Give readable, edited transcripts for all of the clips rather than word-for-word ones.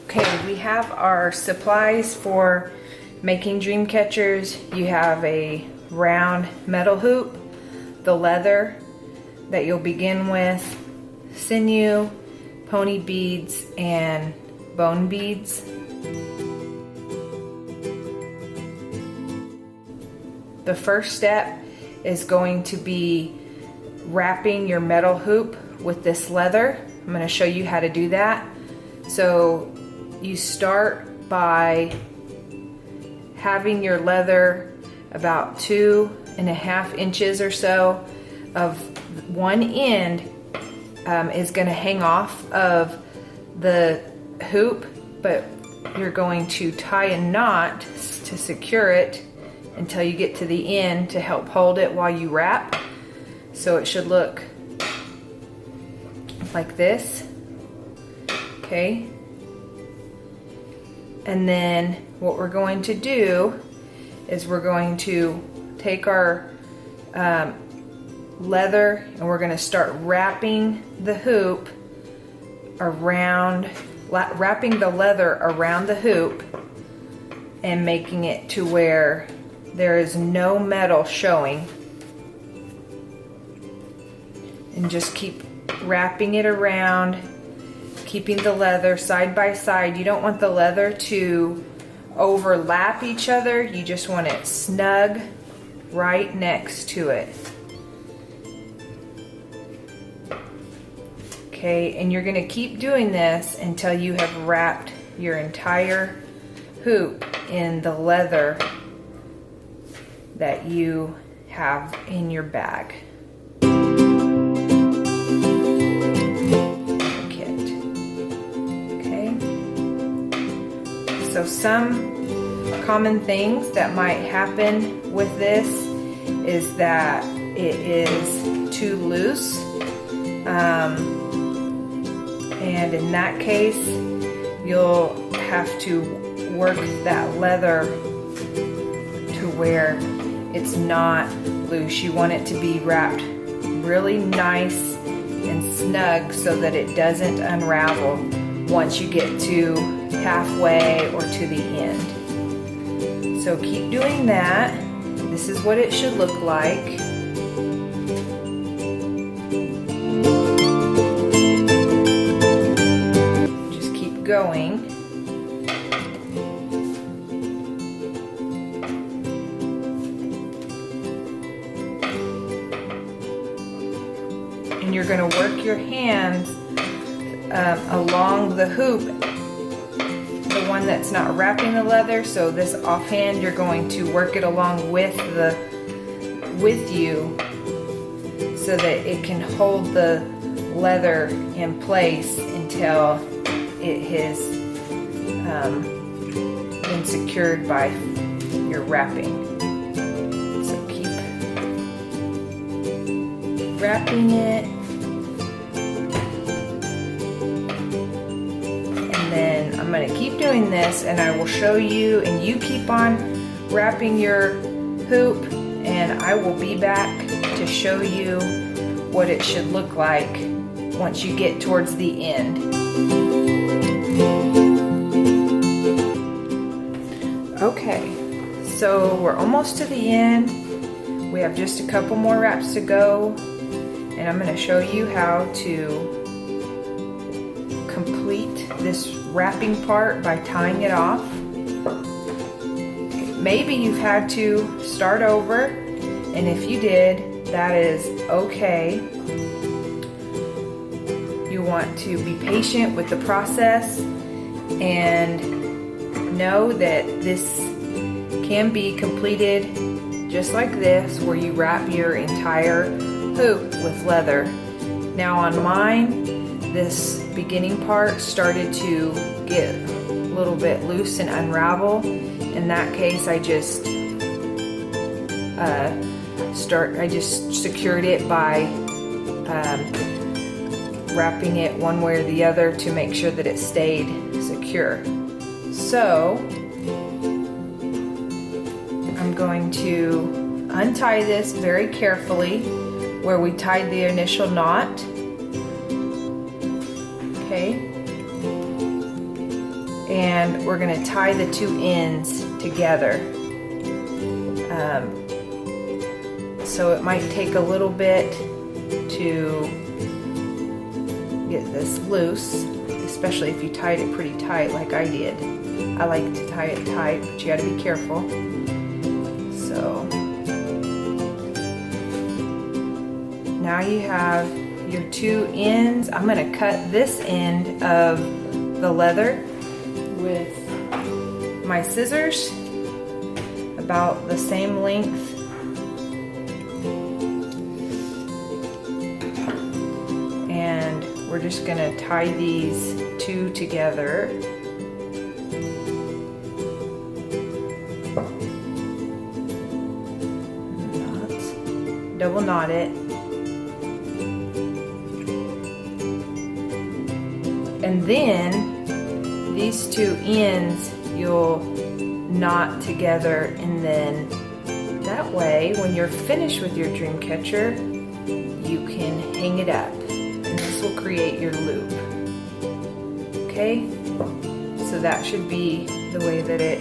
Okay, we have our supplies for making dream catchers. You have a round metal hoop, the leather that you'll begin with, sinew, pony beads, and bone beads. The first step is going to be wrapping your metal hoop with this leather. I'm going to show you how to do that. So you start by having your leather about 2.5 inches or so of one end is going to hang off of the hoop, but you're going to tie a knot to secure it until you get to the end to help hold it while you wrap. So it should look like this. Okay. And then what we're going to do is we're going to take our leather and we're going to start wrapping the hoop around, wrapping the leather around the hoop and making it to where there is no metal showing. And just keep wrapping it around, keeping the leather side by side. You don't want the leather to overlap each other. You just want it snug right next to it. Okay, and you're going to keep doing this until you have wrapped your entire hoop in the leather that you have in your bag. So some common things that might happen with this is that it is too loose, and in that case you'll have to work that leather to where it's not loose. You want it to be wrapped really nice and snug so that it doesn't unravel once you get to halfway or to the end. So keep doing that. This is what it should look like. Just keep going. And you're going to work your hands along the hoop, the one that's not wrapping the leather. So this offhand, you're going to work it along with you so that it can hold the leather in place until it has been secured by your wrapping. So keep wrapping it. Then I'm going to keep doing this and I will show you, and you keep on wrapping your hoop, and I will be back to show you what it should look like once you get towards the end. Okay, so we're almost to the end. We have just a couple more wraps to go, and I'm going to show you how to complete this wrapping part by tying it off. Maybe you've had to start over, and if you did, that is okay. You want to be patient with the process and know that this can be completed just like this, where you wrap your entire hoop with leather. Now on mine, this beginning part started to get a little bit loose and unravel. In that case, I just secured it by wrapping it one way or the other to make sure that it stayed secure. So I'm going to untie this very carefully where we tied the initial knot. Okay, and we're going to tie the two ends together. So it might take a little bit to get this loose, especially if you tied it pretty tight like I did. I like to tie it tight, but you got to be careful. So now you have your two ends. I'm going to cut this end of the leather with my scissors, about the same length. And we're just going to tie these two together. Double knot it. And then these two ends you'll knot together, and then that way when you're finished with your dream catcher, you can hang it up, and this will create your loop. Okay, so that should be the way that it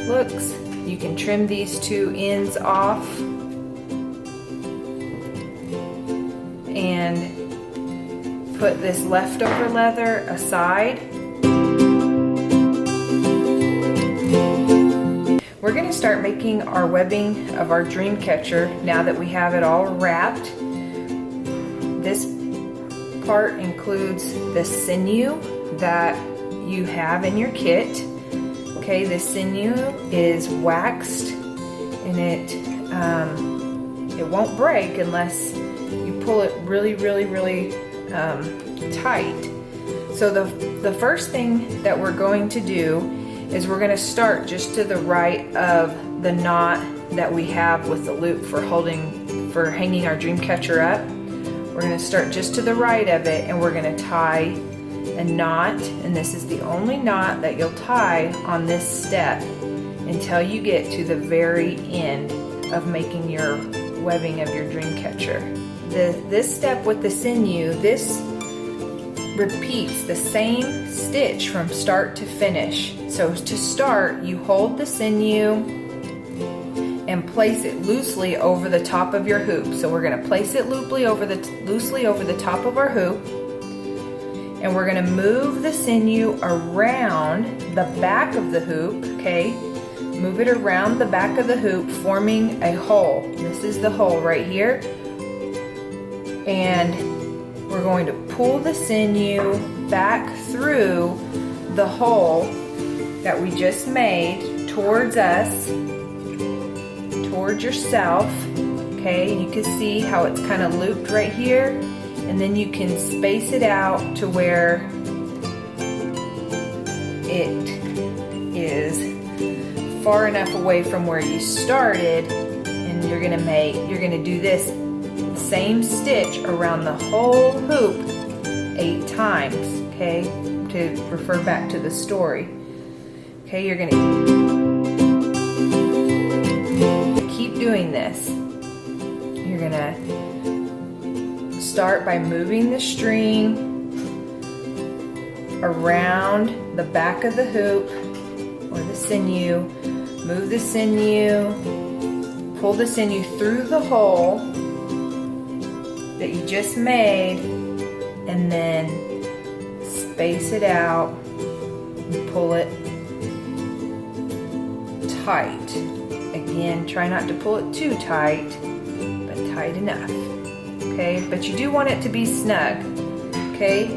looks. You can trim these two ends off and put this leftover leather aside. We're going to start making our webbing of our dream catcher now that we have it all wrapped. This part includes the sinew that you have in your kit. Okay, this sinew is waxed, and it won't break unless you pull it really tight. So the first thing that we're going to do is we're going to start just to the right of the knot that we have with the loop for hanging our dream catcher up. We're going to start just to the right of it, and we're going to tie a knot, and this is the only knot that you'll tie on this step until you get to the very end of making your webbing of your dream catcher. This step with the sinew, this repeats the same stitch from start to finish. So to start, you hold the sinew and place it loosely over the top of your hoop. So we're going to place it loosely over the top of our hoop, and we're going to move the sinew around the back of the hoop. Okay, move it around the back of the hoop, forming a hole. This is the hole right here. And we're going to pull the sinew back through the hole that we just made towards us, towards yourself. Okay, and you can see how it's kind of looped right here, and then you can space it out to where it is far enough away from where you started, and you're going to do this same stitch around the whole hoop 8 times, okay, to refer back to the story. Okay, you're going to keep doing this. You're going to start by moving the string around the back of the hoop or the sinew. Move the sinew, pull the sinew through the hole that you just made, and then space it out and pull it tight. Again, try not to pull it too tight, but tight enough. Okay, but you do want it to be snug. Okay.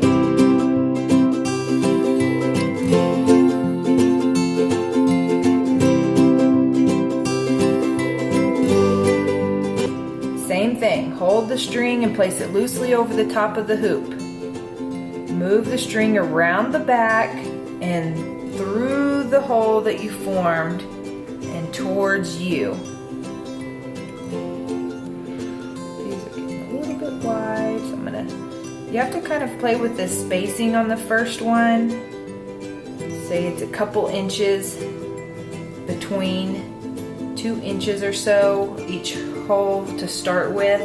Same thing, hold the string and place it loosely over the top of the hoop. Move the string around the back and through the hole that you formed and towards you. These are getting a little bit wide, so you have to kind of play with the spacing on the first one. Say it's a couple inches between, 2 inches or so each hole to start with.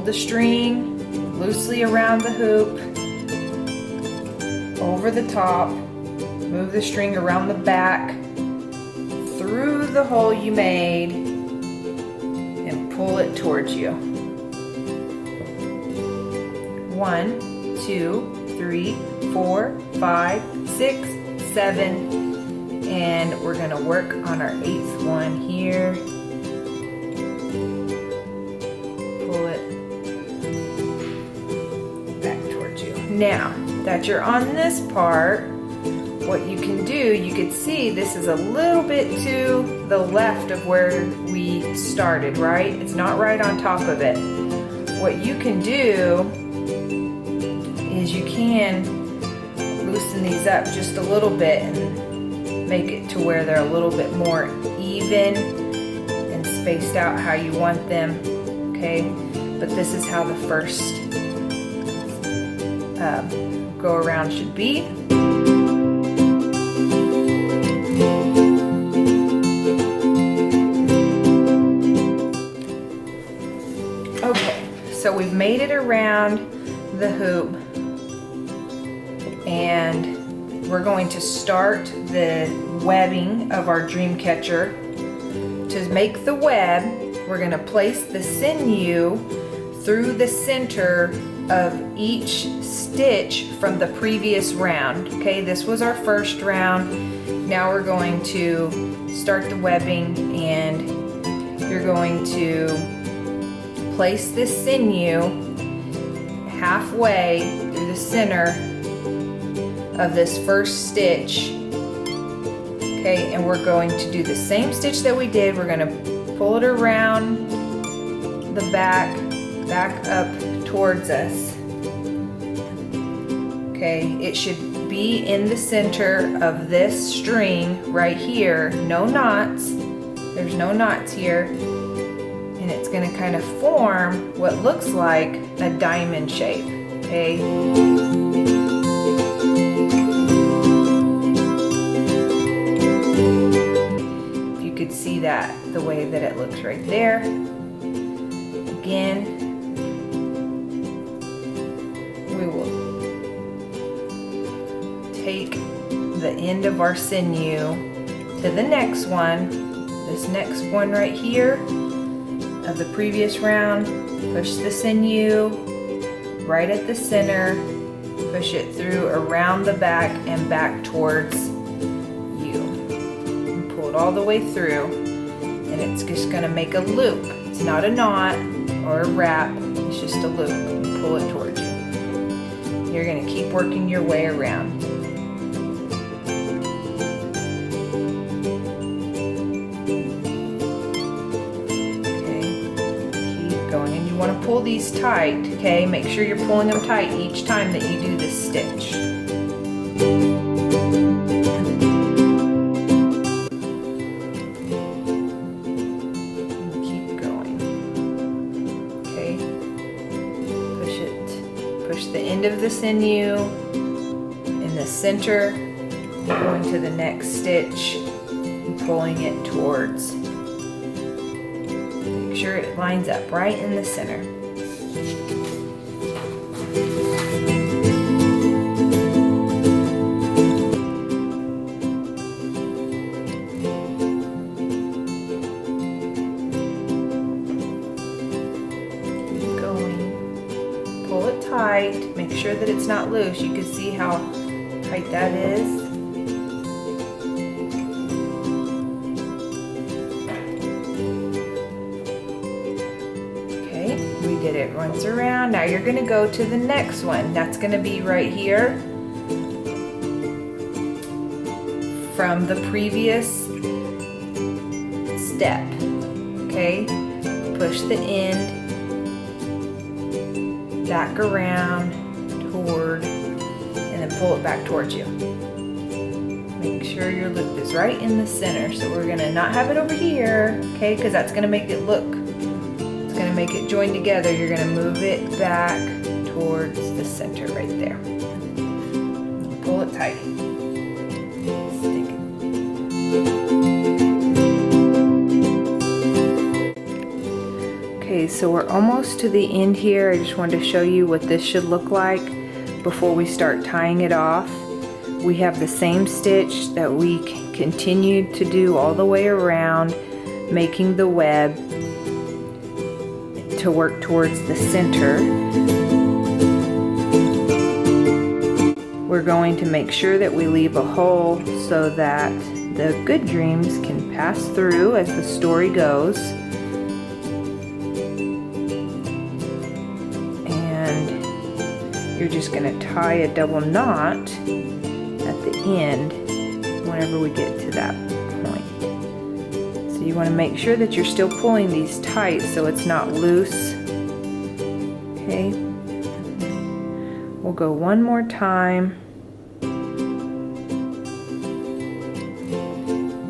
hold the string loosely around the hoop, over the top, move the string around the back, through the hole you made, and pull it towards you. 1, 2, 3, 4, 5, 6, 7, and we're gonna work on our 8th one here. Pull it back towards you. Now that you're on this part, what you can do, you could see this is a little bit to the left of where we started, right? It's not right on top of it. What you can do is you can loosen these up just a little bit and make it to where they're a little bit more even and spaced out how you want them, okay? But this is how the first go around should be. Okay, so we've made it around the hoop, and we're going to start the webbing of our dream catcher. To make the web, we're going to place the sinew through the center of each stitch from the previous round. Okay, this was our first round. Now we're going to start the webbing, and you're going to place this sinew halfway through the center of this first stitch. Okay, and we're going to do the same stitch that we did. We're going to pull it around the back up towards us. Okay, it should be in the center of this string right here. No knots. There's no knots here. And it's going to kind of form what looks like a diamond shape. Okay. If you could see that the way that it looks right there. Again, we will take the end of our sinew to the next one, this next one right here of the previous round. Push the sinew right at the center, push it through around the back and back towards you. And pull it all the way through, and it's just going to make a loop. It's not a knot or a wrap, it's just a loop. And pull it towards you. You're going to keep working your way around. Want to pull these tight, okay? Make sure you're pulling them tight each time that you do this stitch. And keep going. Okay. Push it. Push the end of the sinew in the center, going to the next stitch and pulling it towards. Make sure it lines up right in the center. Keep going. Pull it tight. Make sure that it's not loose. You can see how tight that is. Did it once around. Now you're going to go to the next one. That's going to be right here from the previous step. Okay, push the end back around toward, and then pull it back towards you. Make sure your loop is right in the center. So we're going to not have it over here, okay, because that's going to make it look, going to make it join together. You're going to move it back towards the center right there. Pull it tight. Stick it. Okay, Okay, so we're almost to the end here. I just wanted to show you what this should look like before we start tying it off. We have the same stitch that we continued to do all the way around, making the web to work towards the center. We're going to make sure that we leave a hole so that the good dreams can pass through as the story goes. And you're just going to tie a double knot at the end whenever we get to that point. So you want to make sure that you're still pulling these tight so it's not loose. Okay. We'll go one more time.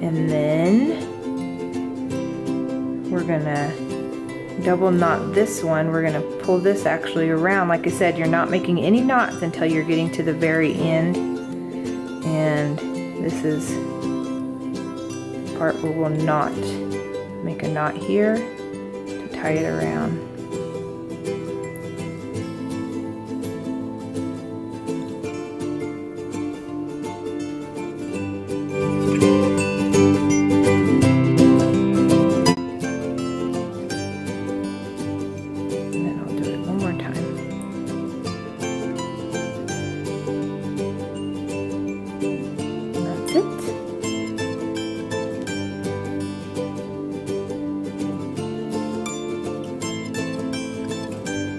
And then we're gonna double knot this one. We're gonna pull this actually around. Like I said, you're not making any knots until you're getting to the very end. And this is the part where we'll knot. Make a knot here to tie it around.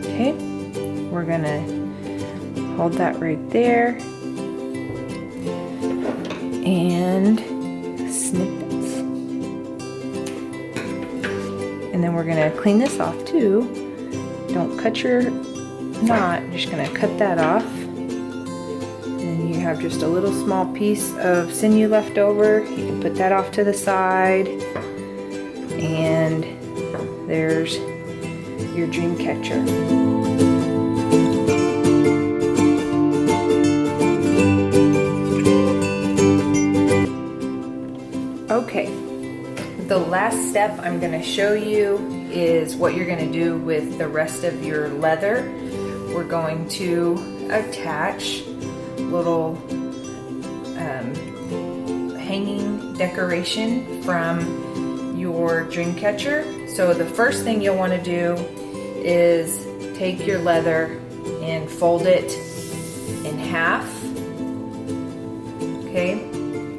Okay, we're gonna hold that right there and snip it. And then we're gonna clean this off too. Don't cut your knot, you're just gonna cut that off. And you have just a little small piece of sinew left over. You can put that off to the side. And there's your dream catcher. Okay, the last step I'm going to show you is what you're going to do with the rest of your leather. We're going to attach little hanging decoration from your dream catcher. So the first thing you'll want to do is take your leather and fold it in half, okay?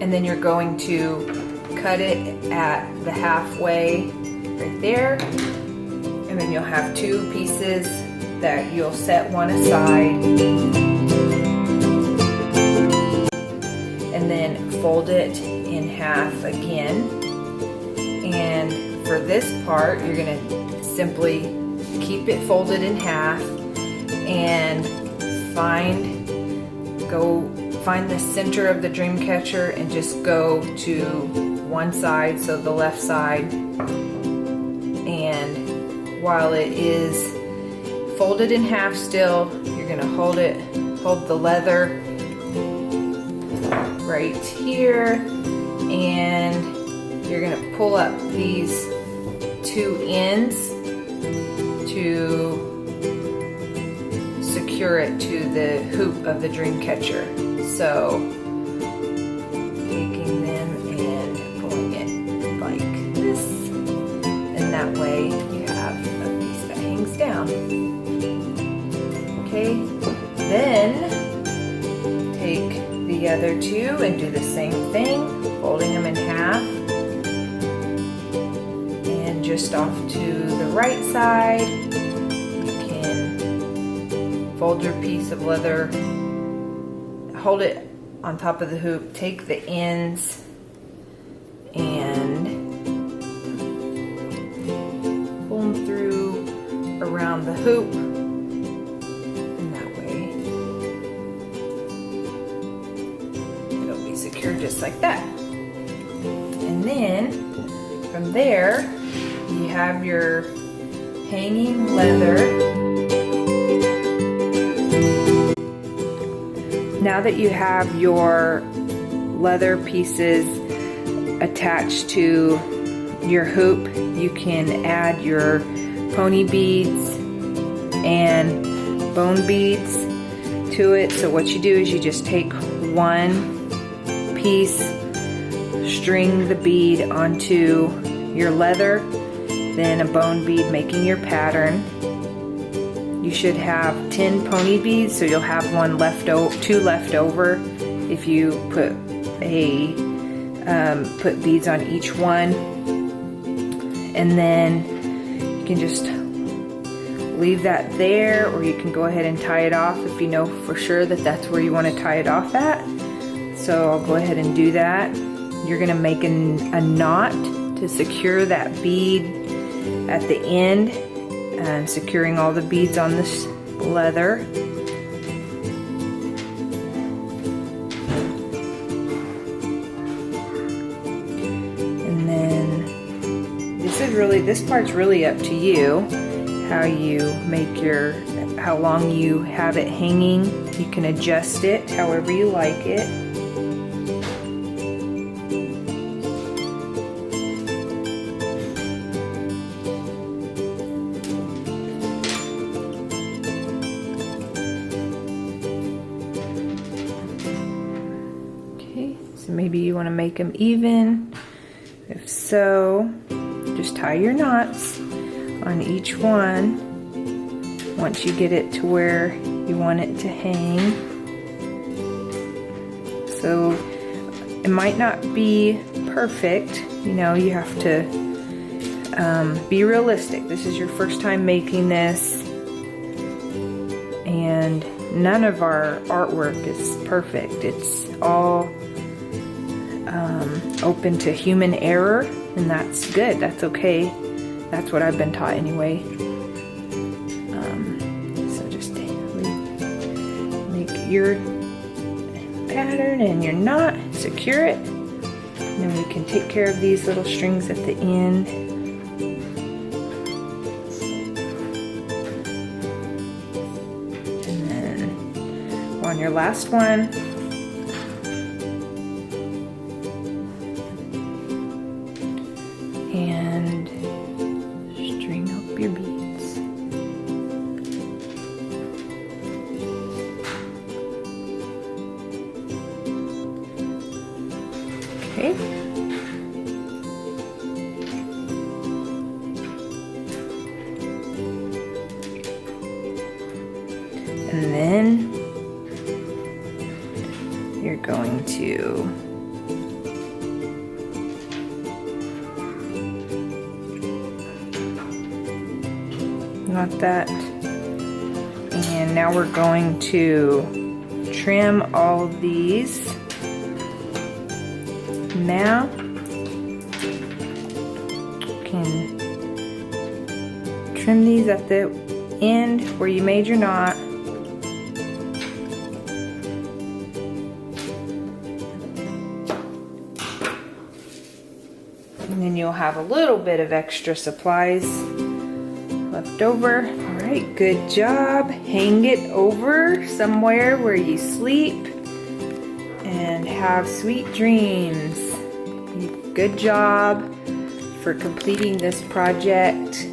And then you're going to cut it at the halfway right there. And then you'll have two pieces that you'll set one aside. And then fold it in half again. And for this part, you're going to simply keep it folded in half and find the center of the dream catcher and just go to one side, so the left side. And while it is folded in half still, you're going to hold the leather right here, and you're going to pull up these two ends to secure it to the hoop of the dream catcher. So taking them and pulling it like this, and that way you have a piece that hangs down. Okay, then take the other two and do the same thing, folding them in half. Just off to the right side, you can fold your piece of leather, hold it on top of the hoop, take the ends and pull them through around the hoop, and that way it'll be secured just like that. And then from there, you have your hanging leather. Now that you have your leather pieces attached to your hoop, you can add your pony beads and bone beads to it. So what you do is you just take one piece, string the bead onto your leather, then a bone bead making your pattern. You should have 10 pony beads, so you'll have two left over if you put beads on each one. And then you can just leave that there, or you can go ahead and tie it off if you know for sure that that's where you want to tie it off at. So I'll go ahead and do that. You're going to make a knot to secure that bead at the end, and securing all the beads on this leather. And then this part's really up to you, how long you have it hanging. You can adjust it however you like it. So maybe you want to make them even. If so, just tie your knots on each one once you get it to where you want it to hang. So it might not be perfect, you know, you have to be realistic. This is your first time making this, and none of our artwork is perfect. It's all open to human error, and that's good. That's okay. That's what I've been taught anyway. So just make your pattern and your knot, secure it, and then we can take care of these little strings at the end. And then on your last one, and string up your beads. Okay. And then you're going to knot that, and now we're going to trim all of these. Now you can trim these at the end where you made your knot. And then you'll have a little bit of extra supplies left over. All right, good job. Hang it over somewhere where you sleep and have sweet dreams. Good job for completing this project.